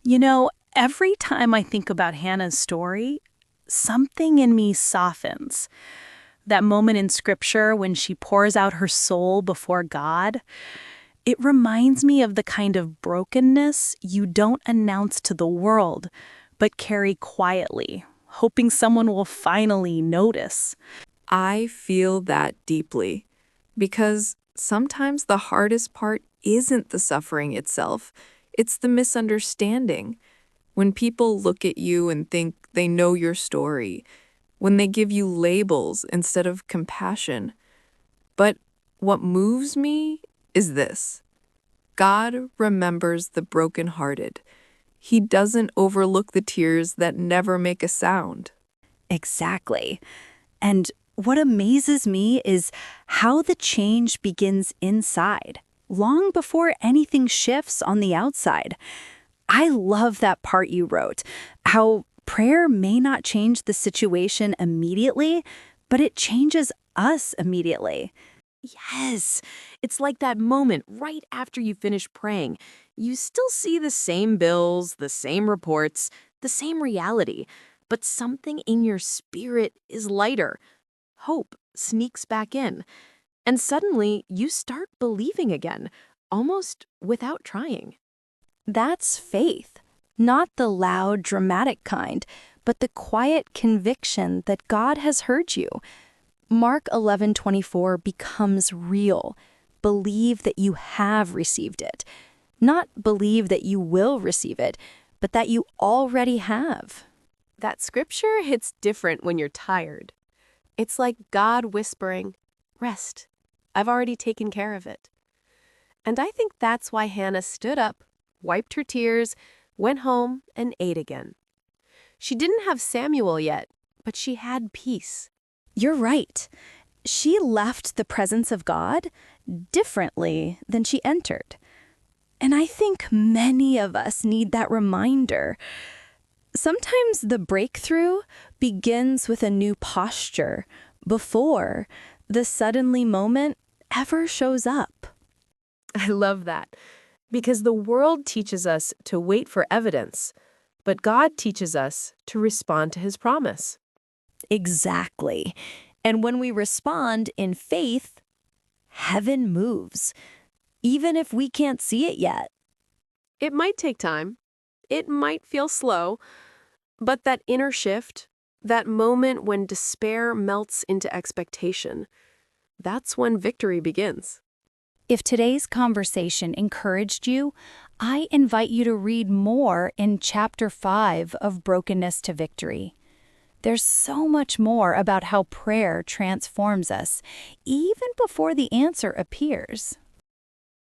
You know, every time I think about Hannah's story, something in me softens. That moment in Scripture when she pours out her soul before God, it reminds me of the kind of brokenness you don't announce to the world, but carry quietly, hoping someone will finally notice. I feel that deeply because sometimes the hardest part isn't the suffering itself, it's the misunderstanding. When people look at you and think they know your story, when they give you labels instead of compassion. But what moves me is this: God remembers the brokenhearted. He doesn't overlook the tears that never make a sound. Exactly. And what amazes me is how the change begins inside, long before anything shifts on the outside. I love that part you wrote, how prayer may not change the situation immediately, but it changes us immediately. Yes, it's like that moment right after you finish praying. You still see the same bills, the same reports, the same reality, but something in your spirit is lighter. Hope sneaks back in, and suddenly you start believing again, almost without trying. That's faith, not the loud, dramatic kind, but the quiet conviction that God has heard you. Mark 11:24 becomes real. Believe that you have received it. Not believe that you will receive it, but that you already have. That scripture hits different when you're tired. It's like God whispering, "Rest. I've already taken care of it." And I think that's why Hannah stood up, wiped her tears, went home, and ate again. She didn't have Samuel yet, but she had peace. You're right. She left the presence of God differently than she entered. And I think many of us need that reminder. Sometimes the breakthrough begins with a new posture before the suddenly moment ever shows up. I love that, because the world teaches us to wait for evidence, but God teaches us to respond to his promise. Exactly. And when we respond in faith, heaven moves, even if we can't see it yet. It might take time. It might feel slow, but that inner shift, that moment when despair melts into expectation, that's when victory begins. If today's conversation encouraged you, I invite you to read more in Chapter 5 of Brokenness to Victory. There's so much more about how prayer transforms us, even before the answer appears.